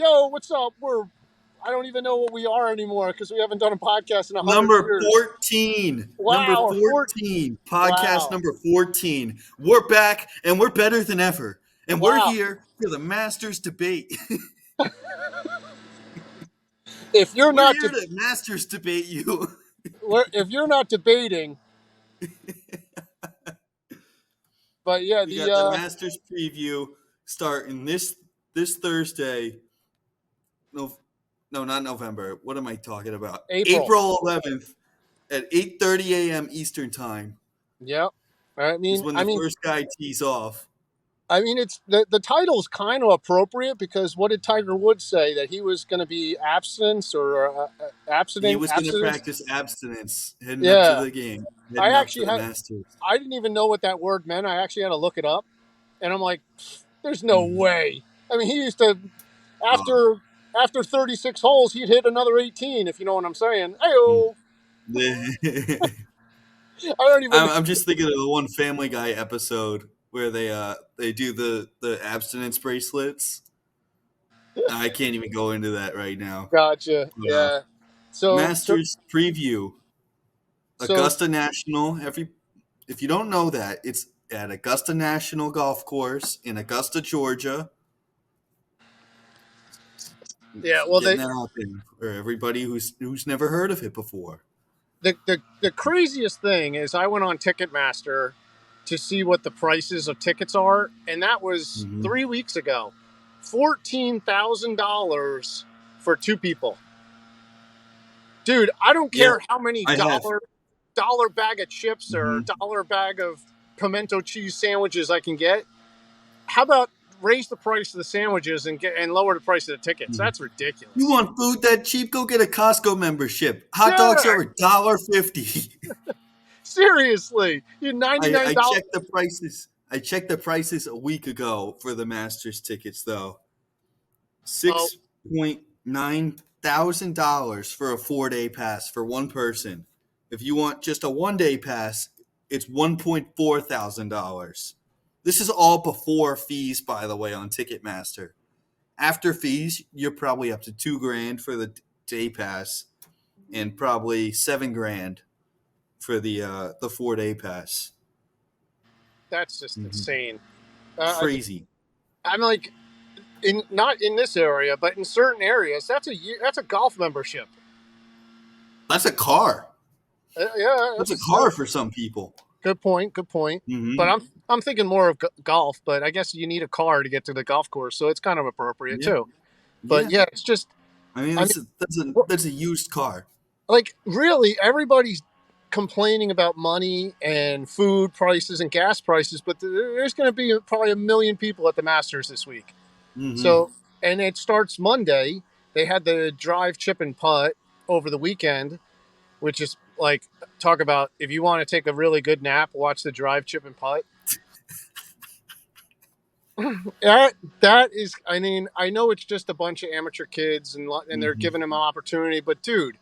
Yo, what's up? I don't even know what we are anymore because we haven't done a podcast in 100 Number years. 14. Number Wow, 14. Podcast wow, number 14. We're back and we're better than ever. And we're wow. here for the Masters debate. If you're We're not here to Masters debate you. if you're not debating, but yeah, We got the Masters preview starting this Thursday. No, no, not November. What am I talking about? April. April 11th at 8:30 a.m. Eastern time Yep. is when the first guy tees off. It's the title's kind of appropriate because what did Tiger Woods say, that he was going to be abstinence or He was going to abstinence? practice abstinence heading up to Yeah. the game, I heading up to actually the had Masters. I didn't even know what that word meant. I actually had to look it up, and I'm like, there's no way. I mean, he used to after 36 holes, he'd hit another 18. If you know what I'm saying. Ayo. I don't even. I'm just thinking of the one Family Guy episode where they do the abstinence bracelets. I can't even go into that right now. Gotcha. Yeah. Masters preview. Augusta National. If you don't know that, it's at Augusta National Golf Course in Augusta, Georgia. Yeah, well, getting that out there for everybody who's never heard of it before. The craziest thing is I went on Ticketmaster to see what the prices of tickets are, and that was 3 weeks ago. $14,000 for two people. Dude, I don't care how many dollar bag of chips or dollar bag of pimento cheese sandwiches I can get. How about raise the price of the sandwiches and lower the price of the tickets? That's ridiculous. You want food that cheap? Go get a Costco membership. Hot dogs are $1.50. Seriously, you $99. I checked the prices. I checked the prices a week ago for the Masters tickets, though. $6,900 for a 4-day pass for one person. If you want just a 1-day pass, it's $1,400. This is all before fees, by the way, on Ticketmaster. After fees, you're probably up to $2,000 for the day pass, and probably $7,000 for the 4-day pass. That's just insane. Crazy. I'm like, not in this area, but in certain areas, that's a golf membership. That's a car. Yeah, that's a car for some people. Good point. Mm-hmm. But I'm thinking more of golf. But I guess you need a car to get to the golf course, so it's kind of appropriate too. But yeah, it's just. That's a used car. Like, really, everybody's complaining about money and food prices and gas prices, but there's going to be probably 1 million people at the Masters this week. So, and it starts Monday. They had the drive, chip, and putt over the weekend, which is like, talk about if you want to take a really good nap, watch the drive, chip, and putt. That is, I mean, I know it's just a bunch of amateur kids and they're giving them an opportunity, but dude,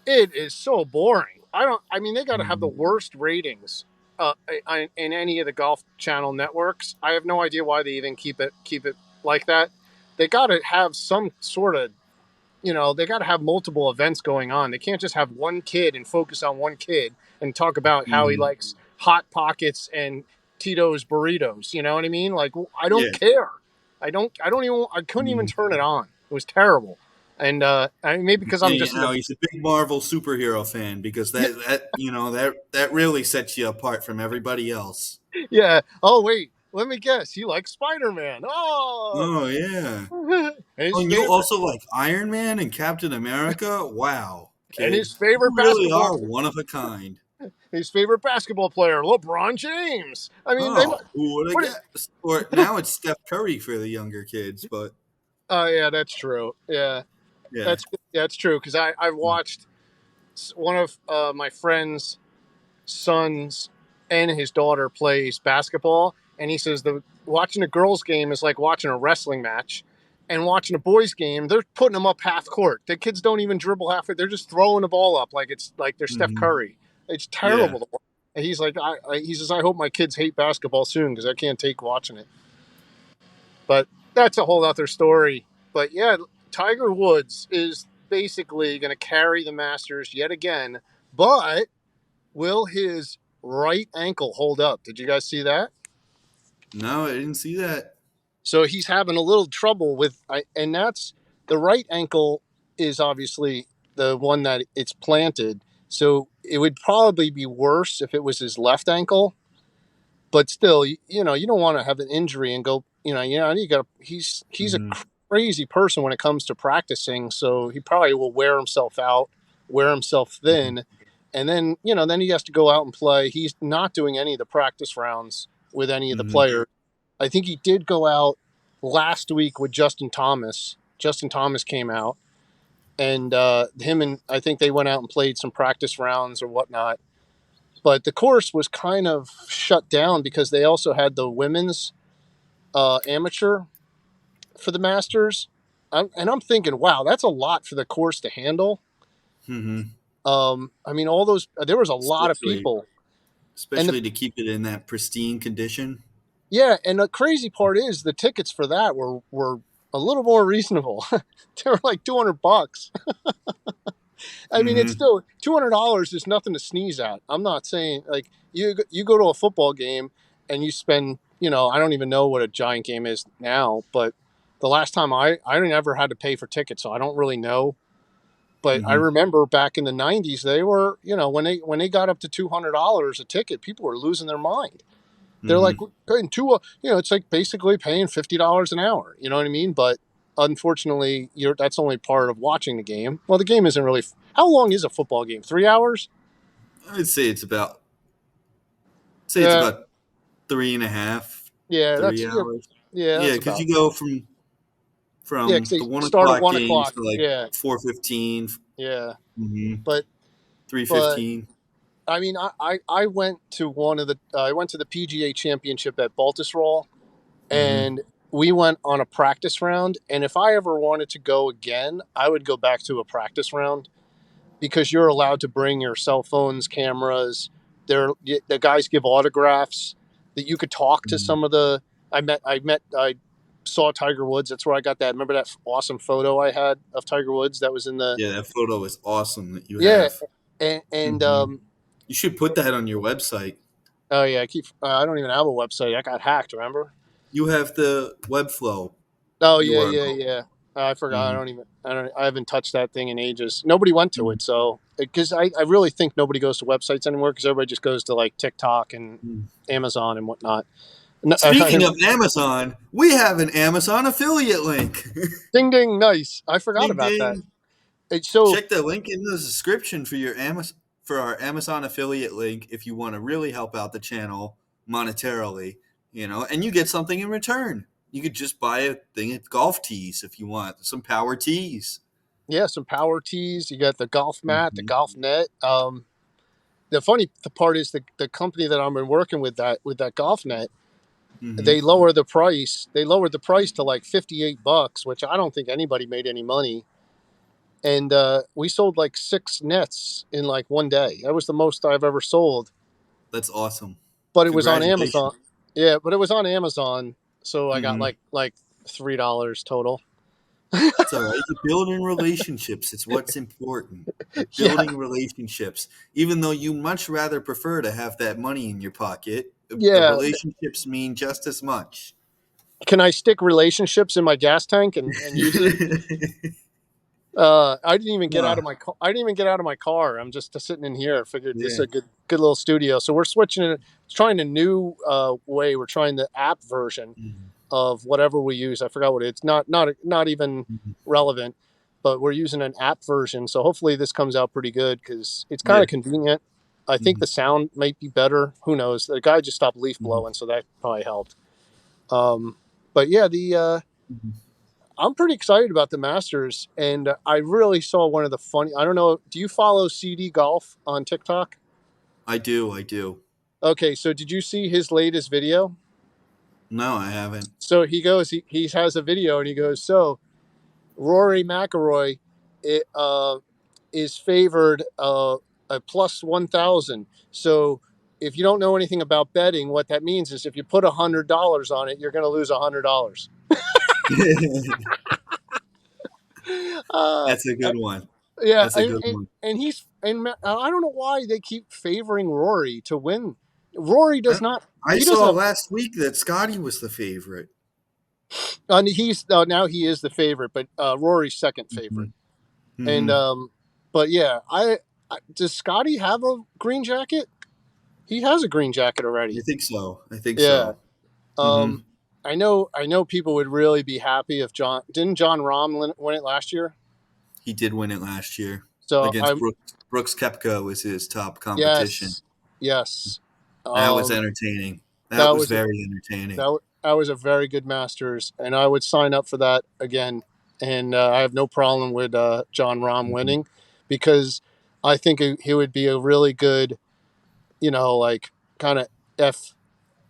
it is so boring. They got to have the worst ratings in any of the Golf Channel networks. I have no idea why they even keep it like that. They got to have some sort of, they got to have multiple events going on. They can't just have one kid and focus on one kid and talk about how he likes Hot Pockets and Tito's burritos. You know what I mean? Like, I don't care. I couldn't even turn it on. It was terrible. And maybe because I'm just he's a big Marvel superhero fan, because that really sets you apart from everybody else. Yeah. Oh wait, let me guess. You like Spider-Man? Oh yeah. And you also like Iron Man and Captain America? Wow. Kid. And his favorite you really are one of a kind. His favorite basketball player, LeBron James. I mean, who would have guessed? Or now it's Steph Curry for the younger kids, but. Oh yeah, that's true. Yeah. That's true, because I watched one of my friend's sons and his daughter plays basketball, and he says watching a girls' game is like watching a wrestling match, and watching a boys' game, they're putting them up half court. The kids don't even dribble half it; they're just throwing the ball up like it's like they're Steph Curry. It's terrible. Yeah. And he's like, he says, I hope my kids hate basketball soon because I can't take watching it. But that's a whole other story. But yeah, Tiger Woods is basically going to carry the Masters yet again. But will his right ankle hold up? Did you guys see that? No, I didn't see that. So he's having a little trouble with, and that's the right ankle is obviously the one that it's planted. So it would probably be worse if it was his left ankle. But still, you don't want to have an injury and go, you got he's a Mm-hmm. crazy person when it comes to practicing. So he probably will wear himself out, wear himself Mm-hmm. thin, and then he has to go out and play. He's not doing any of the practice rounds with any of the Mm-hmm. players. I think he did go out last week with Justin Thomas. Justin Thomas came out, and him and I think they went out and played some practice rounds or whatnot. But the course was kind of shut down because they also had the women's amateur for the Masters. And I'm thinking, wow, that's a lot for the course to handle. Mm-hmm. I mean, all those, there was a lot of Especially, people. And especially to keep it in that pristine condition. yeah, and the crazy part is the tickets for that were a little more reasonable. They were like $200. I mean, it's Mm-hmm. still $200 is nothing to sneeze at. I'm not saying like you go to a football game and you spend, I don't even know what a Giant game is now, but the last time I never had to pay for tickets, so I don't really know. But I Mm-hmm. remember back in the '90s, they were, when they got up to $200 a ticket, people were losing their mind. They're like Mm-hmm. paying it's like basically paying $50 an hour. You know what I mean? But unfortunately, that's only part of watching the game. Well, the game isn't really. How long is a football game? 3 hours? I'd say it's Yeah, about three and a half, yeah. three hours. Yeah, That's because about. you go Yeah, from 'cause they the one start at o'clock 1 o'clock. games to like Yeah, 4:15, yeah. mm-hmm, But three but fifteen. I mean, I went to I went to the PGA Championship at Baltusrol, Mm-hmm. and we went on a practice round. And if I ever wanted to go again, I would go back to a practice round because you're allowed to bring your cell phones, cameras. The guys give autographs that you could talk to Mm-hmm. some of the. I saw Tiger Woods. That's where I got that. Remember that awesome photo I had of Tiger Woods? That was in the Yeah, that photo is awesome that you yeah, have. and Mm-hmm. You should put that on your website. oh yeah, I don't even have a website. I got hacked. Remember? You have the Webflow Oh yeah, yeah, URL. yeah. I forgot. Mm-hmm. I haven't touched that thing in ages. Nobody went to it, so because I really think nobody goes to websites anymore because everybody just goes to like TikTok and Mm-hmm. Amazon and whatnot. No, Speaking of Amazon, we have an Amazon affiliate link. ding ding, nice. I forgot Ding about that. ding. So Check the link in the description for your for our Amazon affiliate link if you want to really help out the channel monetarily, and you get something in return. You could just buy a thing of golf tees if you want, some power tees. yeah, some power tees. You got the golf mat, the Mm-hmm. golf net. The part is the company that I'm been working with that golf net. Mm-hmm. They lowered the price to like $58, which I don't think anybody made any money. And we sold like 6 nets in like one day. That was the most I've ever sold. That's awesome. But it was on Congratulations. Amazon. Yeah, but it was on Amazon, so I got Mm-hmm. like $3 total. It's all right. You're building relationships. It's what's important. You're Yeah, building relationships. Even though you much rather prefer to have that money in your pocket, the yeah. relationships mean just as much. Can I stick relationships in my gas tank and use it? I didn't even get out of No. my car. I didn't even get out of my car. I'm just sitting in here. I figured this is Yeah. a good little studio. So we're switching it, trying a new way. We're trying the app version Mhm. of whatever we use. I forgot what it's not even Mhm. relevant, but we're using an app version. So hopefully this comes out pretty good because it's kind Yeah. of convenient. I think Mhm. the sound might be better. Who knows? The guy just stopped leaf Mhm. blowing, so that probably helped. Um, but yeah, the Mhm. I'm pretty excited about the Masters, and I really saw one of the funny. I don't know. Do you follow CD Golf on TikTok? I do. I do. Okay, so did you see his latest video? No, I haven't. So he has a video, and he goes, so Rory McIlroy it, is favored a plus 1,000. So if you don't know anything about betting, what that means is if you put $100 on it, you're going to lose $100. uh, That's a good one. yeah, That's a good one. and I don't know why they keep favoring Rory to win. Rory I, does not. I He saw doesn't. last week that Scotty was the favorite. He's now he is the favorite, but Rory's second favorite. Hmm. And Hmm. but yeah, does Scotty have a green jacket? He has a green jacket I already. think so. I think Yeah. so. Hmm. Um, I know people would really be happy if didn't John Rahm win it last year? He did win it last year So against I'm Brooks Koepka was his top competition. yes, yes. That was Um, entertaining. That that was was very entertaining. that was a very good Masters, and I would sign up for that again. And I have no problem with John Rahm Hmm. winning because I think he would be a really good, like kind of f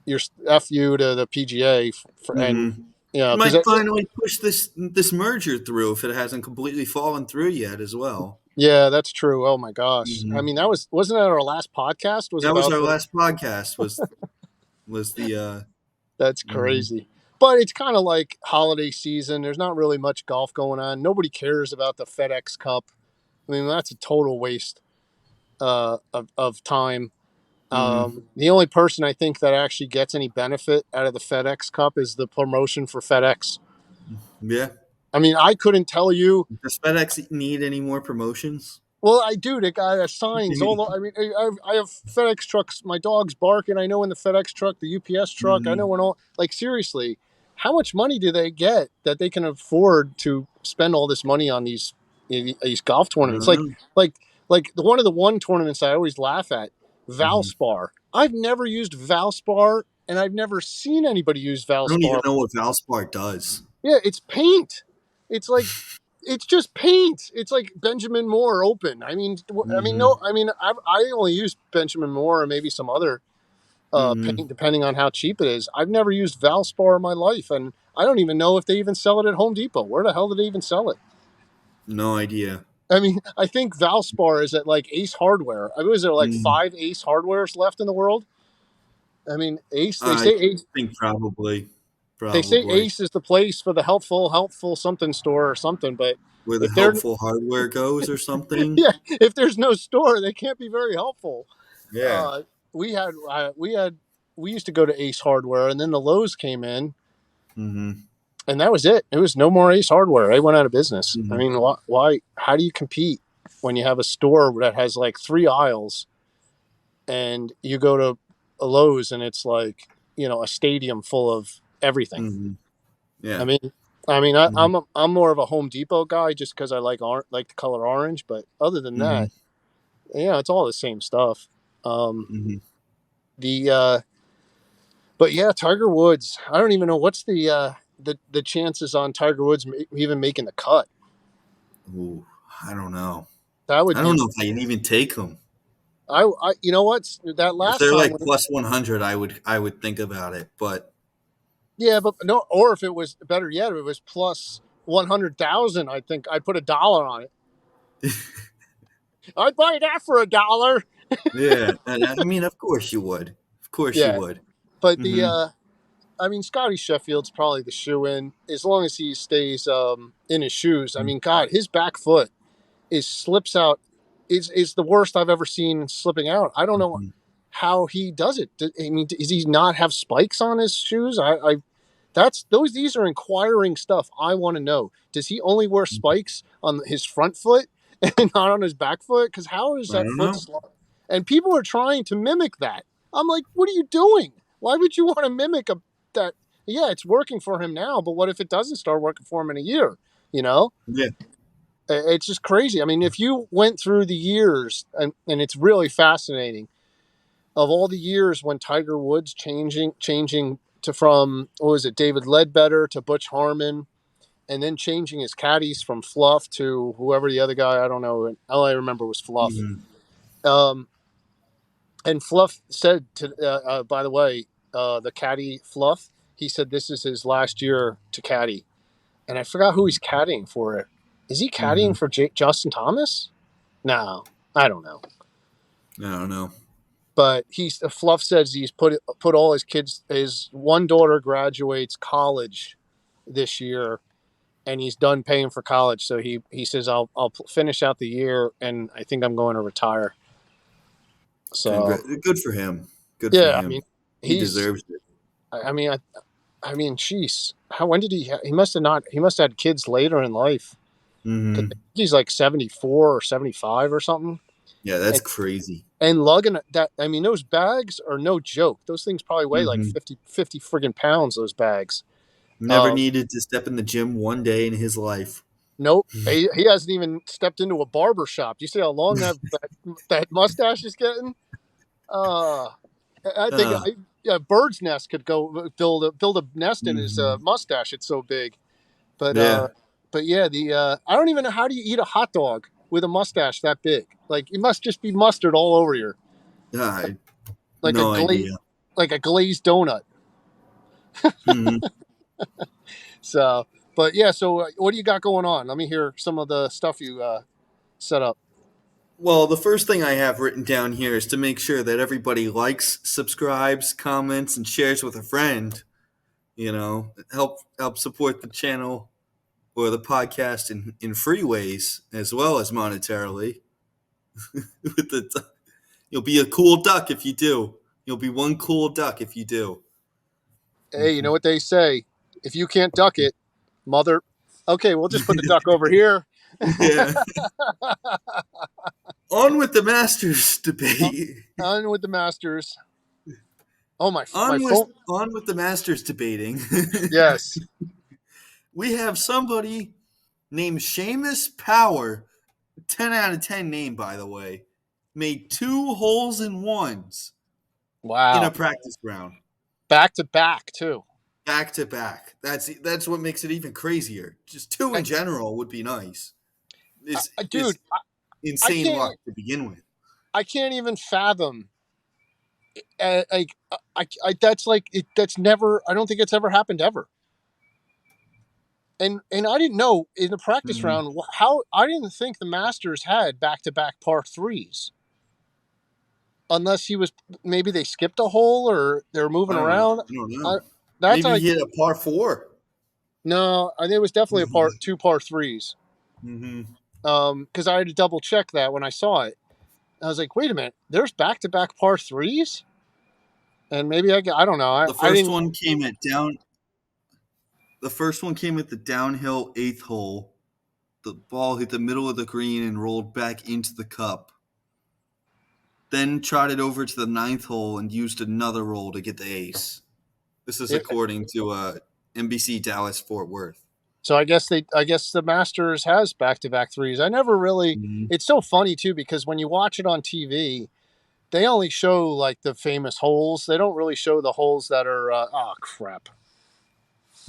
your fu to the PGA for Hmm. and He because might finally push this merger through if it hasn't completely fallen through yet as well. yeah, that's true. Oh my gosh, I Hmm. mean wasn't that our last podcast was That was about our the last podcast. Was the that's mhm. crazy. But it's kind of like holiday season. There's not really much golf going on. Nobody cares about the FedEx Cup. I mean, that's a total waste of time. Mhm. The only person I think that actually gets any benefit out of the FedEx Cup is the promotion for FedEx. Yeah. I mean, I couldn't tell you. Does FedEx need any more promotions? Well, I do. The guy has signs all. I mean, I have FedEx trucks. My dog's barking. I know in the FedEx truck, the UPS truck. I know Mhm. when all. Like seriously, how much money do they get that they can afford to spend all this money on these golf I tournaments? don't know. Like the one tournaments I always laugh at, Mhm. Valspar. I've never used Valspar, and I've never seen anybody use I don't even Valspar. know what Valspar does. Yeah, it's paint. It's like it's just paint. It's like Benjamin Moore open. Mhm. No, I only use Benjamin Moore and maybe some other Mhm. paint depending on how cheap it is. I've never used Valspar in my life, and I don't even know if they even sell it at Home Depot. Where the hell do they even sell it? No idea. I mean, I think Valspar is at like Ace Hardware. I mean, was there like Mhm. 5 Ace Hardwares left in the world? I mean, Ace. I think probably, They say probably Ace is the place for the helpful something store or something. But where the if they're helpful hardware goes or something. yeah, if there's no store, they can't be very helpful. Yeah. Uh, we used to go to Ace Hardware, and then the Lowe's came in, Mhm. and that was it. It was no more Ace Hardware. They went out of business. I Mhm. mean, why? How do you compete when you have a store that has like 3 aisles, and you go to a Lowe's and it's like a stadium full of everything? Mhm. I Yeah. mean, Mhm. I'm more of a Home Depot guy just because I like the color orange. But other than Mhm. that, it's all the same stuff. Um, Mhm. the But yeah, Tiger Woods. I don't even know what's the chances on Tiger Woods even making the cut. Ooh, I don't know. That would I don't be. know if I can even take them. I you know what that If last they're time like when plus 100, I would think about it. But yeah, but no, or if it was better yet, if it was plus 100,000. I think I'd put $1 on it. I'd buy that for $1. yeah, I mean, of course you would. Of course you Yeah, would. but Hmm. Scotty Sheffield's probably the shoe in as long as he stays in his shoes. I mean, God, his back foot is slips out is the worst I've ever seen slipping out. I don't know Hmm. how he does it. I mean, does he not have spikes on his shoes? That's these are inquiring stuff. I want to know. Does he only wear spikes on his front foot and not on his back foot? Because how is I that don't foot know. slow? And people are trying to mimic that. I'm like, what are you doing? Why would you want to mimic that? Yeah, it's working for him now, but what if it doesn't start working for him in a year? You know, Yeah. it's just crazy. I mean, if you went through the years, and it's really fascinating, of all the years when Tiger Woods changing to from what was it, David Ledbetter to Butch Harmon, and then changing his caddies from Fluff to whoever the other guy I don't know. All I remember was Fluff. Hmm. Um, and Fluff said to, by the way, the caddy Fluff, he said this is his last year to caddy, and I forgot who he's caddying for. It is he Hmm. caddying for Justin Thomas? No, I don't know. I don't know. But Fluff says he's put all his kids. His one daughter graduates college this year, and he's done paying for college. So he says I'll finish out the year, and I think I'm going to retire. So Good for him. Good for yeah, I mean him. He he's deserves it. I mean I mean, jeez, how when did he must have not he must have had kids later in life because Hmm. he's like 74 or 75 or something. Yeah, that's And crazy. lugging that, I mean, those bags are no joke. Those things probably weigh like Hmm. 50 friggin' pounds, those bags. Never Um, needed to step in the gym one day in his life. nope. He hasn't even stepped into a barber shop. Do you see how long that mustache is getting? Uh, I think Uh, a bird's nest could go build a nest in his hmm. mustache. It's so big. But Yeah. yeah, the I don't even know how do you eat a hot dog with a mustache that big. Like it must just be mustard all over you, I like a no glaze, idea. like a glazed donut. Hmm. So, but yeah. So, what do you got going on? Let me hear some of the stuff you set up. Well, the first thing I have written down here is to make sure that everybody likes, subscribes, comments, and shares with a friend. Help support the channel or the podcast in free ways as well as monetarily. With you'll be a cool duck if you do. You'll be one cool duck if you do. Hey, you know what they say? If you can't duck it, mother. Okay, we'll just put the duck over here. Yeah. On with the Masters debate. On with the Masters. Oh my On with phone. on with the Masters debating. Yes. We have somebody named Seamus Power, 10 out of 10 name by the way, made two holes in ones in a Wow. practice round. Back to back too. Back to back. That's what makes it even crazier. Just two in general would be nice. This Dude, is I insane can't. luck to begin with. I can't even fathom. Like that's like it. That's never. I don't think it's ever happened ever. And I didn't know in the practice Mhm. round how I didn't think the Masters had back to back par threes unless he was maybe they skipped a hole or they're moving around. I don't I, know. that's Maybe like he hit a par four. no. I think it was definitely a two par threes. Hmm. Because I had to double check that when I saw it. I was like, wait a minute, there's back to back par threes, and maybe I don't know. The I first didn't. one came at down. The first one came at the downhill eighth hole. The ball hit the middle of the green and rolled back into the cup. Then trotted over to the ninth hole and used another roll to get the ace. This is It, according to NBC Dallas Fort Worth. so I guess the Masters has back to back threes. I never really. Mm-hmm. It's so funny too because when you watch it on TV, they only show like the famous holes. They don't really show the holes that are oh crap,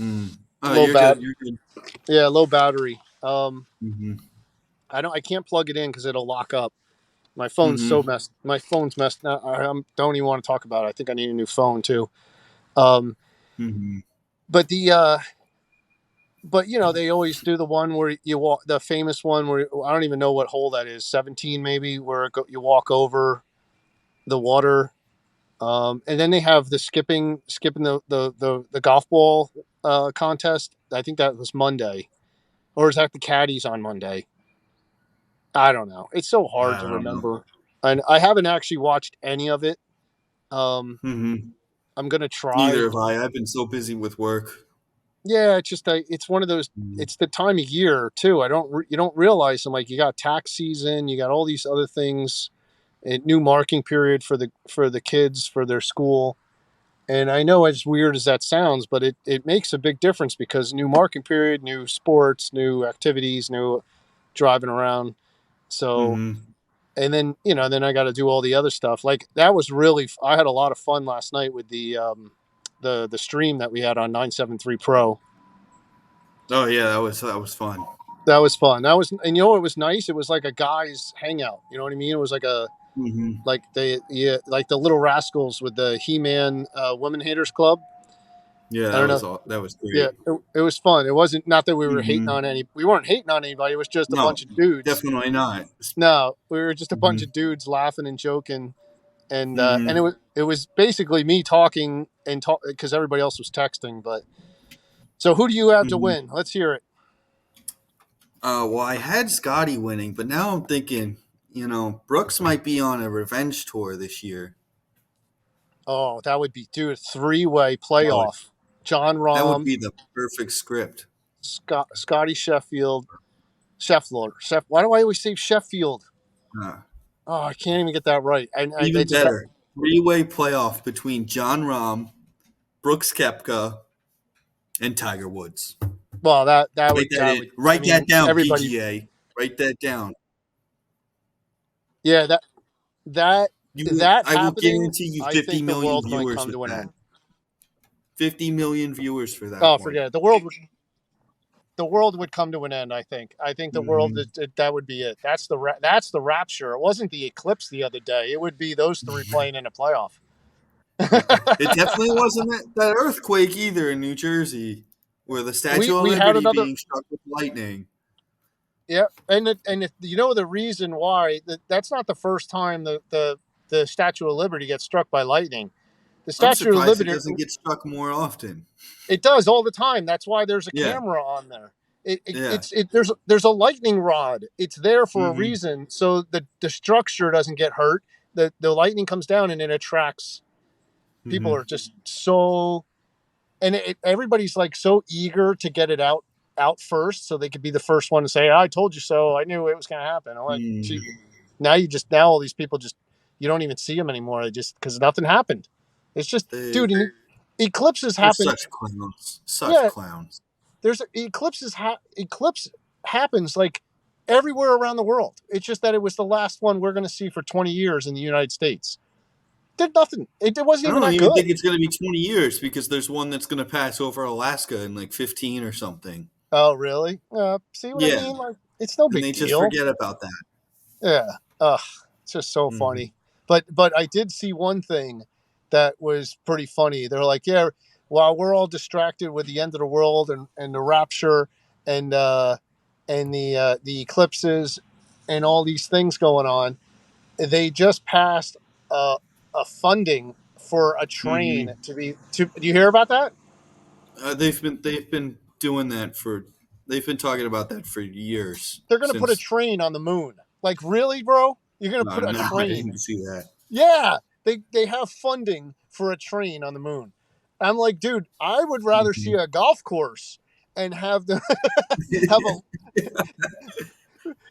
Mm. Oh, low you're bat. good. You're good. Yeah, low battery. Mm-hmm. I can't plug it in because it'll lock up. My phone's so Mm-hmm. messed. My phone's messed. I don't even want to talk about it. I think I need a new phone too. Um, Mm-hmm. but you know they always do the one where you walk the famous one where I don't even know what hole that is, 17 maybe, where you walk over the water. And then they have the skipping the golf ball contest. I think that was Monday, or is that the caddies on Monday? I don't know. It's so hard I to don't know. remember, and I haven't actually watched any of it. Mm-hmm. I'm gonna try. Neither have I. I've been so busy with work. Yeah, it's just it's one of those. Mm-hmm. It's the time of year too. You don't realize. I'm like you got tax season, you got all these other things, a new marking period for the kids for their school. And I know as weird as that sounds, but it makes a big difference because new marking period, new sports, new activities, new driving around. So, Mm-hmm. and then, you know, then I got to do all the other stuff. Like that was really, I had a lot of fun last night with the stream that we had on 973 Pro. Oh yeah, that was fun. That was fun. That was, and you know, it was nice. It was like a guy's hangout. You know what I mean? It was Mm-hmm. like yeah, like the Little Rascals with the He-Man Women Haters Club. Yeah, I don't know. that was Yeah, great. it was fun. It wasn't not that we were hating Mm-hmm. on we weren't hating on anybody. It was just a No, bunch of dudes. definitely not. No, we were just a bunch Mm-hmm. of dudes laughing and joking, and Mm-hmm. it was basically me talking and talk because everybody else was texting. But so who do you have to Mm-hmm. win? Let's hear it. Well, I had Scotty winning, but now I'm thinking, Brooks might be on a revenge tour this year. Oh, that would be, dude, a three-way That would playoff. John that would Rahm, be the perfect script. Scotty Sheffield, Scheffler. Why do I always say Sheffield? Uh, Oh, I can't even get that right. They Even just got, better, three-way playoff between John Rahm, Brooks Koepka, and Tiger Woods. well, Write that that in. would. I Write that mean, down, everybody. PGA. Write that down. Yeah, that that I will happening. guarantee you I 50 think the million world might viewers come with to an that. end. 50 million viewers for that Oh, one. forget it. The world would come to an end. I think. I think the world Hmm that would be it. That's the rapture. It wasn't the eclipse the other day. It would be those three playing in a playoff. It definitely wasn't that earthquake either in New Jersey, where the Statue of We had Liberty another. being struck with lightning. Yeah, you know the reason why that's not the first time the Statue of Liberty gets struck by lightning. The I'm Statue of surprised it Liberty, doesn't get struck more often. it does all the time. That's why there's a Yeah, camera on there. yeah. There's a lightning rod. It's there for a hmm reason, so the structure doesn't get hurt. The lightning comes down and it attracts. People hmm are just so, and everybody's like so eager to get it out first, so they could be the first one to say, "I told you so. I knew it was going to happen." I'm like, gee, mm now all these people just, you don't even see them anymore. They just, because nothing happened. It's just, They, dude, eclipses they're happen. such clowns. Such Yeah, clowns. there's eclipse happens like everywhere around the world. It's just that it was the last one we're going to see for 20 years in the United States. Did nothing. It wasn't I even don't that even good. think it's going to be 20 years because there's one that's going to pass over Alaska in like 15 or something. Oh, really? See what I Yeah, mean? Like, it's no and big they just deal. forget about that. Yeah. Ugh. It's just so hmm funny. But I did see one thing that was pretty funny. They're like, yeah, while we're all distracted with the end of the world and the rapture and the eclipses and all these things going on, they just passed a funding for a train hmm to. Do you hear about that? they've been doing that for they've been talking about that for years They're going to put a since. train on the moon. Like, really, bro? You're going to put a No, I train? didn't see that. Yeah, they have funding for a train on the moon. I'm like, dude, I would rather see Mhm. a golf course and have the have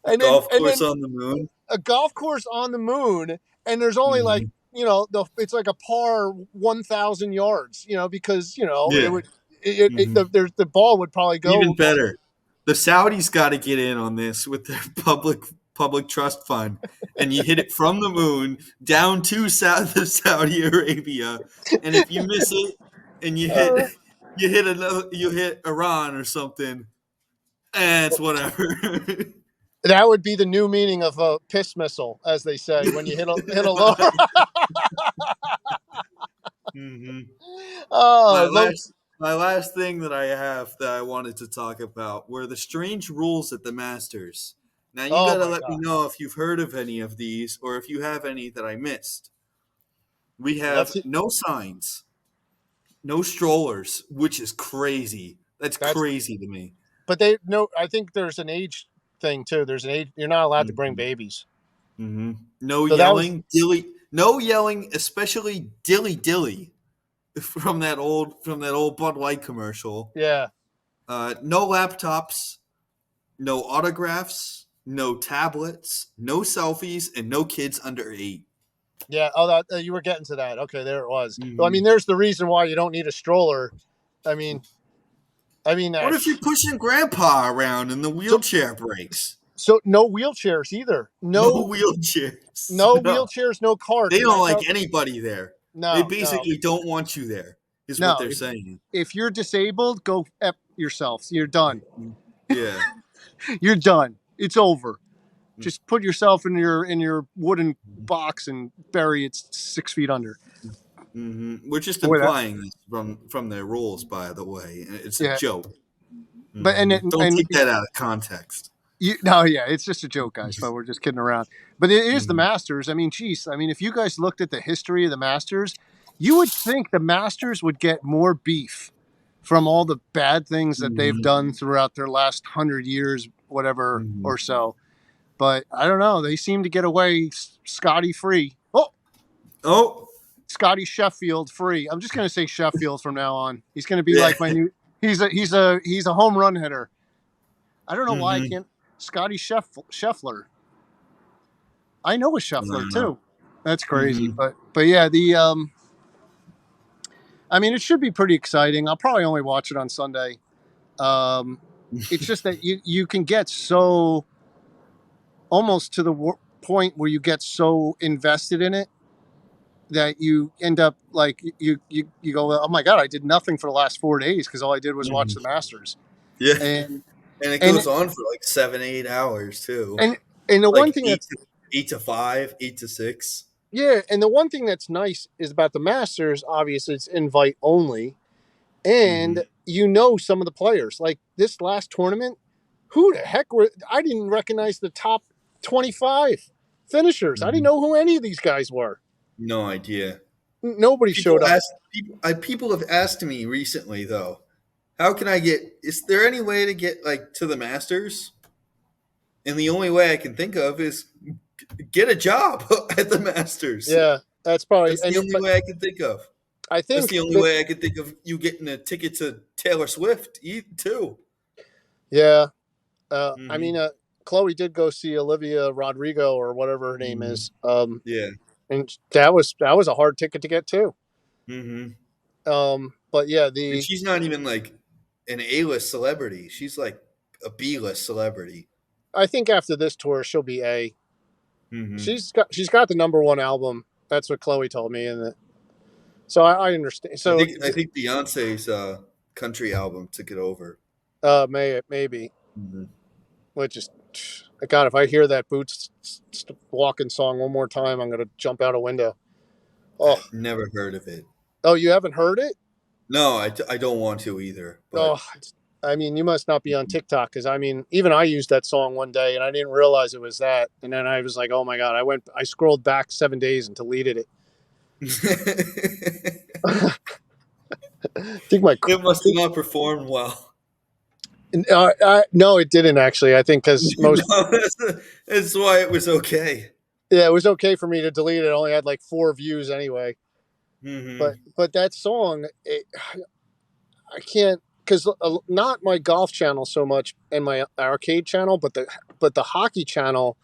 a Golf and course then on the moon. a golf course on the moon, and there's only like, hmm it's like a par 1,000 yards, because it Yeah. would hmm the ball would probably Even go. better, the Saudis got to get in on this with their public trust fund, and you hit it from the moon down to South of Saudi Arabia, and if you miss it, and Uh, you hit Iran or something, it's whatever. that would be the new meaning of a piss missile, as they say, when you hit a low. hmm My Oh, last my last thing that I have that I wanted to talk about were the strange rules at the Masters. Now you oh got to my let me God. know if you've heard of any of these or if you have any that I missed. We have Let's. no signs, no strollers, which is crazy. That's That's. crazy to me. But I think there's an age thing too. There's an age. You're not allowed to bring hmm babies. No So that was. yelling, no yelling, especially dilly dilly from that old Bud Light commercial. Yeah. No laptops, no autographs, no tablets, no selfies, and no kids under 8. Yeah. Oh, you were getting to that. Okay, there it was. Well, I hmm mean, there's the reason why you don't need a stroller. I mean, What if you're pushing grandpa around and the so wheelchair breaks? no wheelchairs either. No No, wheelchairs. no No. wheelchairs, no They carts, and don't that's like how. anybody there. They No, no, basically don't want you there, is what no. they're saying. If you're disabled, go F yourself. You're done. Yeah. You're done. It's over. Just put yourself in your wooden box and bury it 6 feet under. We're just Boy, that. implying this from their rules, by the way. It's a Yeah. joke. But Don't and take that out of context. no, yeah, it's just a joke, guys. But we're just kidding around. But it is the Masters. I mean, geez, I mean, if you guys looked at the history of the Masters, you would think the Masters would get more beef from all the bad things that they've Mhm. done throughout their last 100 years, whatever Mhm. or so. But I don't know. They seem to get away Scotty free. Oh, Oh, Scotty Sheffield free. I'm just gonna say Sheffield from now on. He's gonna be yeah. like my new. He's a home run hitter. I don't know why I Hmm. can't. Scotty Scheffler. I know a Scheffler too. That's crazy. Hmm. But yeah, the. I mean, it should be pretty exciting. I'll probably only watch it on Sunday. Um, it's just that you can get so almost to the point where you get so invested in it that you end up like you go, oh my god, I did nothing for the last 4 days because all I did was watch the Hmm. Masters. Yeah, and and it and goes on for like 7, 8 hours too. and and the Like one thing that's 8 to 5, 8 to 6. yeah, and the one thing that's nice is about the Masters. Obviously, it's invite only, Hmm. and you know some of the players. Like this last tournament, who the heck were? I didn't recognize the top 25 finishers. I didn't Hmm. know who any of these guys were. No idea. Nobody People showed up. ask people have asked me recently though, how can I get? Is there any way to get like to the Masters? And the only way I can think of is get a job at the Masters. Yeah, that's probably That's the and only but way I can think of. I That's think the only that way I can think of you getting a ticket to Taylor Swift too. yeah, I mean, Hmm. Chloe did go see Olivia Rodrigo or whatever her name Hmm. is, Yeah. and that was a hard ticket to get too. Hmm. But yeah, And the she's not even like an A-list celebrity. She's like a B-list celebrity. I think after this tour she'll be A. Hmm. She's got the number one album. That's what Chloe told me, and so I understand. So I think Beyonce's country album took it over. maybe, Hmm. which is God. If I hear that Boots walking song one more time, I'm gonna jump out a window. Oh, Never heard of it. oh, you haven't heard it? No, I don't want to either. But Oh, I mean, you must not be on TikTok because I mean, even I used that song one day and I didn't realize it was that. And then I was like, oh my God, I scrolled back 7 days and deleted it. I think my, it I must have think, not performed well. no, it didn't actually. I think because No, that's why it was okay. yeah, it was okay for me to delete it. It only had like 4 views anyway. Hmm. But that song, I can't, because not my golf channel so much and my arcade channel, but the hockey channel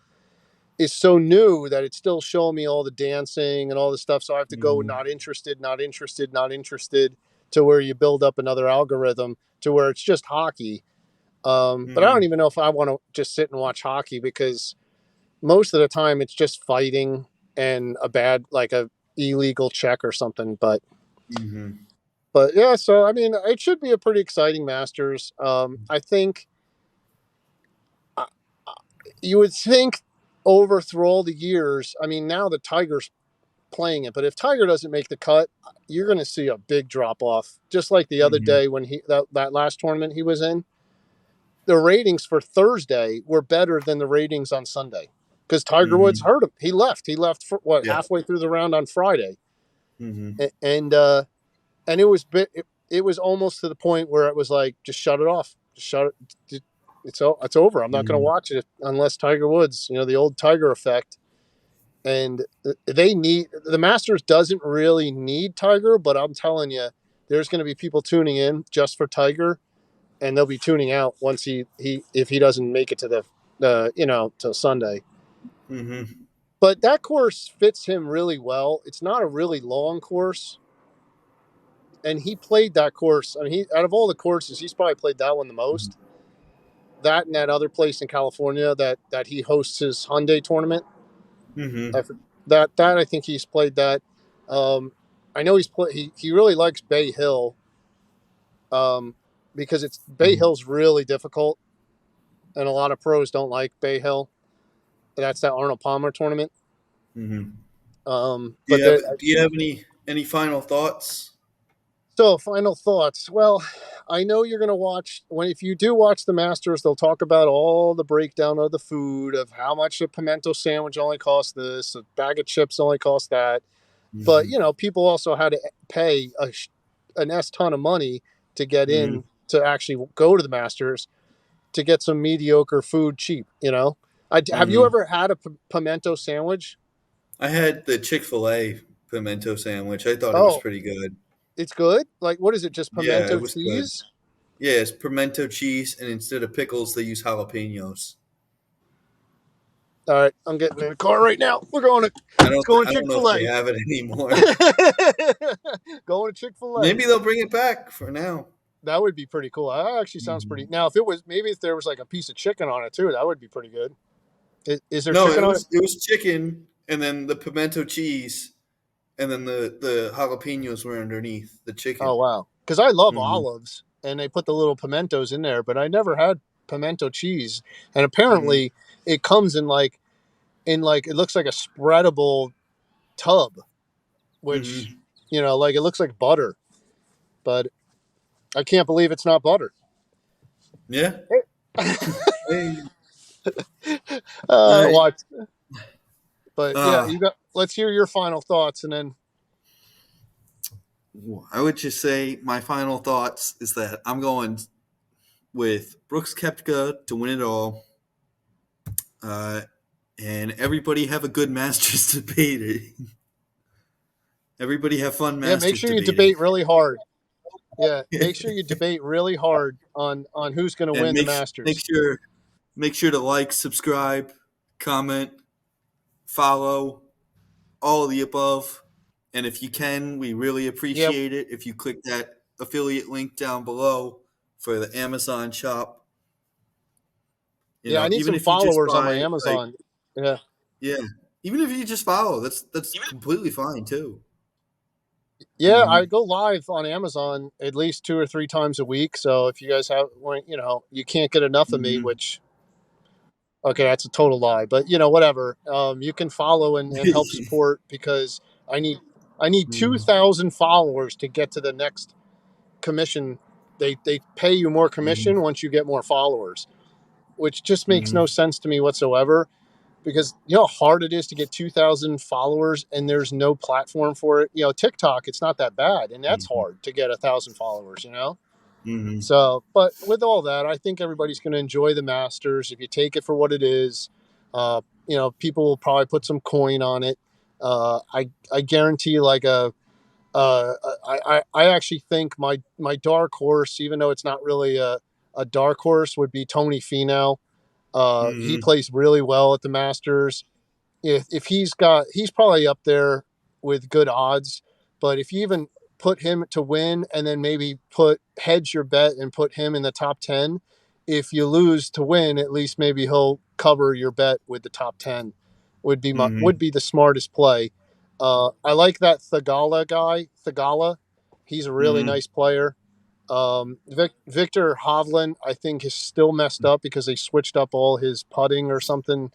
is so new that it's still showing me all the dancing and all the stuff. So I have to go Hmm. not interested, not interested, not interested to where you build up another algorithm to where it's just hockey. But I don't Hmm. even know if I want to just sit and watch hockey because most of the time it's just fighting and a bad, like a illegal check or something. Hmm. But yeah, so I mean, it should be a pretty exciting Masters. I think uh, you would think over through all the years. I mean, now the Tigers playing it. But if Tiger doesn't make the cut, you're going to see a big drop off. Just like the other Hmm. day when that last tournament he was in, the ratings for Thursday were better than the ratings on Sunday because Tiger Woods Hmm. hurt him. He left. He left for what Yeah. halfway through the round on Friday, Hmm. and it was almost to the point where it was like just shut it off, just shut it. It's over. I'm not going to Hmm. watch it unless Tiger Woods, the old Tiger effect. And they need the Masters doesn't really need Tiger, but I'm telling you, there's going to be people tuning in just for Tiger, and they'll be tuning out once he if he doesn't make it to till Sunday. Hmm. But that course fits him really well. It's not a really long course, and he played that course. I mean, he out of all the courses, he's probably played that one the most. That and that other place in California that he hosts his Hyundai tournament. I, Hmm. that I think he's played that. Um, I know he really likes Bay Hill um, because it's Bay Hill's really difficult, and a lot of pros don't like Bay Hill. That's that Arnold Palmer tournament. Hmm. But Do you have any final thoughts? so final thoughts. Well, I know you're gonna watch if you do watch the Masters, they'll talk about all the breakdown of the food of how much a pimento sandwich only costs this, a bag of chips only costs that. But Hmm. people also had to pay an S ton of money to get Mm-hmm. in to actually go to the Masters to get some mediocre food cheap. Have you Mm-hmm. ever had a pimento sandwich? I had the Chick-fil-A pimento sandwich. I thought it was Oh, pretty good. it's good. Like, what is it? Just Yeah, it pimento was good. cheese? Yeah, it's pimento cheese, and instead of pickles, they use jalapenos. All right, I'm getting in the car right now. We're going to I going don't Chick know if Fil they A. have it anymore. Going to Chick Fil A. Maybe they'll bring it back for now. That would be pretty cool. That actually sounds pretty. Mhm. Now, if it was maybe if there was like a piece of chicken on it too, that would be pretty good. Is there No, chicken on it? it was chicken, and then the pimento cheese, and then the jalapenos were underneath the Oh chicken. wow, because I love Hmm. olives, and they put the little pimentos in there, but I never had pimento cheese. And Hmm. apparently, it comes in like it looks like a spreadable tub, which Hmm. like it looks like butter, but I can't believe it's not butter. Yeah. Hey. I, What? But yeah, uh, you got. Let's hear your final thoughts, and then I would just say my final thoughts is that I'm going with Brooks Koepka to win it all. Uh, and everybody have a good Masters debating. Everybody have fun yeah, make Masters sure you debating, debate really hard. Yeah, make sure you debate really hard on who's going to and win the Masters. make sure to like, subscribe, comment, follow, all of the above. And if you can, we really Yeah, appreciate it if you click that affiliate link down below for the Amazon shop. You yeah, I know, need even some if you just followers on my buy like Amazon. Yeah, yeah, even if you just follow, that's completely fine too. yeah, I Hmm. go live on Amazon at least 2 or 3 times a week. So if you guys have, you can't get enough of me, Hmm. which okay, that's a total lie, but whatever. You can follow and help support because I need I need two Hmm. thousand followers to get to the next commission. They pay you more commission Hmm. once you get more followers, which just makes no Hmm. sense to me whatsoever. Because you know how hard it is to get 2,000 followers, and there's no platform for it. TikTok, it's not that bad, and that's Hmm. hard to get 1,000 followers. Hmm. So, but with all that, I think everybody's going to enjoy the Masters if you take it for what it is. People will probably put some coin on it. I guarantee like I actually think my dark horse, even though it's not really a dark horse, would be Tony Finau. He Hmm. plays really well at the Masters. If he's probably up there with good odds, but if you even put him to win and then maybe put hedge your bet and put him in the top 10, if you lose to win, at least maybe he'll cover your bet with the top 10. Would Hmm. be the smartest play. I like that Thagala guy. Thagala, he's a really Hmm. nice player. Victor Hovland, I think, is still messed up because they switched up all his putting or something.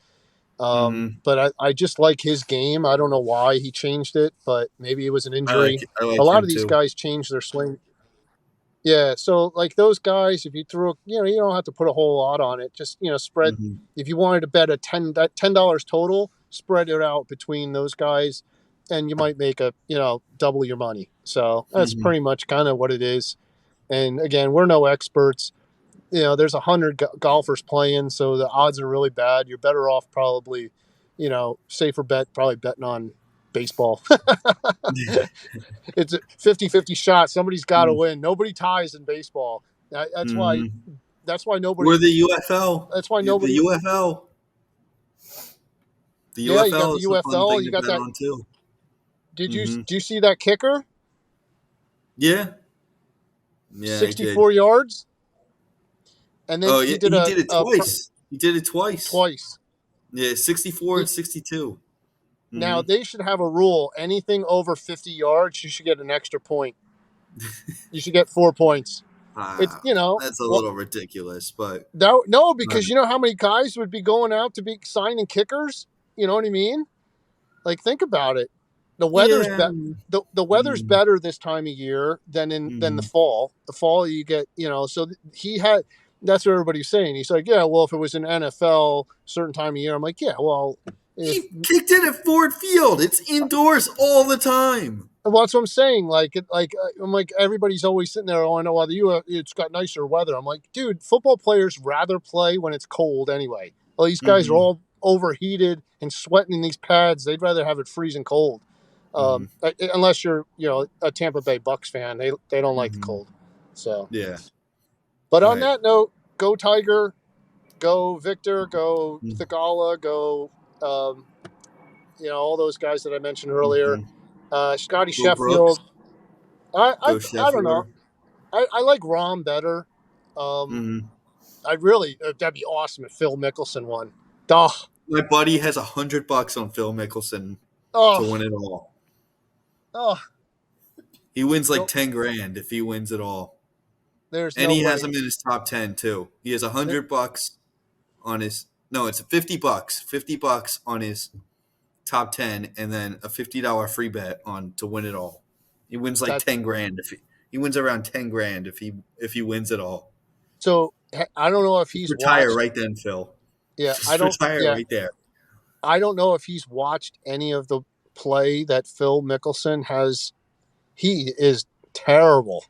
Hmm. But I just like his game. I don't know why he changed it, but maybe it was an injury. I A like lot him of these too. guys change their swing. Yeah, so like those guys, if you threw, you don't have to put a whole lot on it. Just spread. Hmm. If you wanted to bet $10 total, spread it out between those guys, and you might make double your money. So that's Hmm. pretty much kind of what it is. And again, we're no experts. There's 100 golfers playing, so the odds are really bad. You're better off probably, safer bet, probably betting on baseball. It's a 50-50 shot. Somebody's got to win. Nobody ties in baseball. That's why. Hmm. That's why Or nobody. the UFL. That's why The nobody. UFL. The Yeah, you got UFL the is a fun UFL. thing You to got bet that. on too. Did you Hmm. do you see that kicker? Yeah. Yeah, I did. 64 yards, and then Oh, he yeah, did he did it a twice. He did it twice. twice. Yeah, 64 and It, 62. now Hmm. they should have a rule: anything over 50 yards, you should get an extra point. You should get 4 points. It's That's a well, little ridiculous, but no, uh, because you know how many guys would be going out to be signing kickers. You know what I mean? Like, think about it. The weather's yeah. be- the weather's Mm-hmm. better this time of year than the Mm-hmm. fall. The fall you get, so he had. That's what everybody's saying. He's like, yeah, well, if it was an NFL certain time of year, I'm like, yeah, well, If He kicked it at Ford Field. It's indoors all the time. Well, that's what I'm saying. I'm like everybody's always sitting there. Oh, I know it's got nicer weather. I'm like, dude, football players rather play when it's cold anyway. Well, these guys are Mm-hmm. all overheated and sweating in these pads. They'd rather have it freezing cold. Mm-hmm. Unless you're a Tampa Bay Bucks fan, they don't like the Mm-hmm. cold. So, Yeah. but All on right. that note, go Tiger, go Victor, go Mm-hmm. Thigala, go um, all those guys that I mentioned earlier. Scotty Go Brooks. Sheffield. Go I don't know. Sheffield. I like Rom better. Um, Mm-hmm. I really that'd be awesome if Phil Mickelson won. Oh, My buddy has $100 on Phil Mickelson oh, to win it all. oh. He wins like No, 10 grand if he wins it all, there's and no he has way. him in his top 10 too. He has There- $100 on his. No, it's $50. $50 on his top 10, and then a $50 free bet on to win it all. He wins like That 10 grand if he wins around 10 grand if he wins it all. so I don't know if Just he's retire watched. right then, Phil. Yeah, I Just don't. retire Yeah, right there. I don't know if he's watched any of the play that Phil Mickelson has. He is terrible.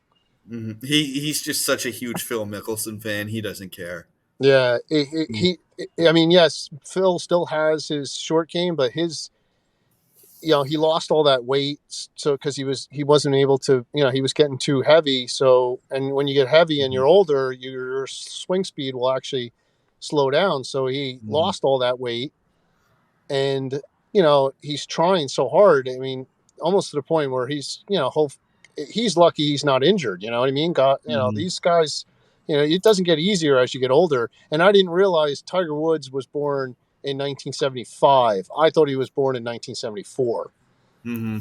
He's just such a huge Phil Mickelson fan. He doesn't care. Yeah, I mean, yes, Phil still has his short game, but his he lost all that weight so because he wasn't able to he was getting too heavy. So and when you get heavy and you're older, your swing speed will actually slow down. So he Mm-hmm. lost all that weight, and he's trying so hard. I mean, almost to the point where he's lucky he's not injured. You know what I mean? God, Mm-hmm. these guys, it doesn't get easier as you get older. And I didn't realize Tiger Woods was born in 1975. I thought he was born in 1974. Mm-hmm.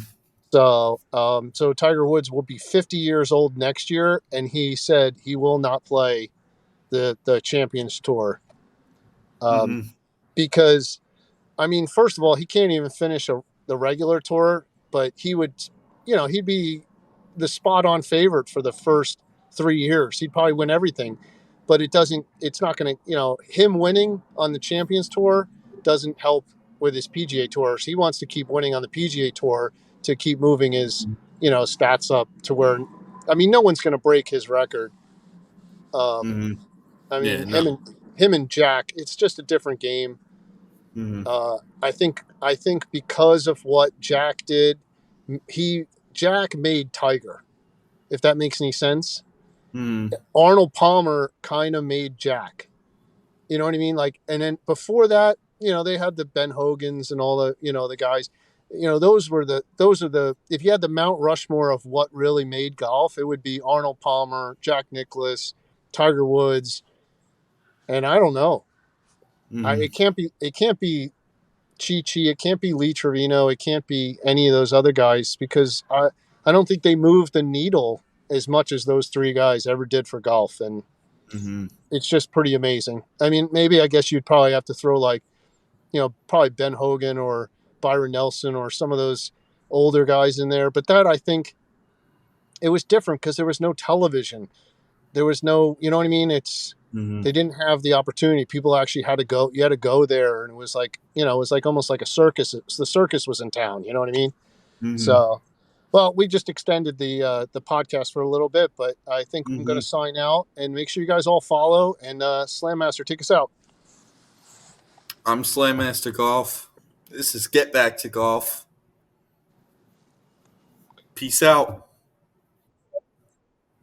So Tiger Woods will be 50 years old next year, and he said he will not play the Champions Tour um, Mm-hmm. because, I mean, first of all, he can't even finish the regular tour, but he'd be the spot on favorite for the first 3 years. He'd probably win everything, but it's not going to, him winning on the Champions Tour doesn't help with his PGA Tours. He wants to keep winning on the PGA Tour to keep moving his, stats up to where, I mean, no one's going to break his record. Um, Mm-hmm. I Yeah. mean, No. him and Jack, it's just a different game. Mm-hmm. I think because of what Jack did, Jack made Tiger. If that makes any sense, Mm-hmm. Arnold Palmer kind of made Jack. You know what I mean? Like, and then before that, they had the Ben Hogans and all the guys. Those are the if you had the Mount Rushmore of what really made golf, it would be Arnold Palmer, Jack Nicklaus, Tiger Woods, and I don't know. Mm-hmm. It can't be Chi Chi. It can't be Lee Trevino. It can't be any of those other guys because I don't think they moved the needle as much as those three guys ever did for golf, and Mm-hmm. it's just pretty amazing. I mean, maybe I guess you'd probably have to throw probably Ben Hogan or Byron Nelson or some of those older guys in there, but that I think it was different because there was no television. There was no, you know what I mean? Mm-hmm. They didn't have the opportunity. People actually had to go. You had to go there, and it was like it was like almost like a circus. The circus was in town. You know what I mean? Mm-hmm. So, well, we just extended the podcast for a little bit, but I think I'm going Mm-hmm. to sign out and make sure you guys all follow. And Slam Master, take us out. I'm Slam Master Golf. This is Get Back to Golf. Peace out.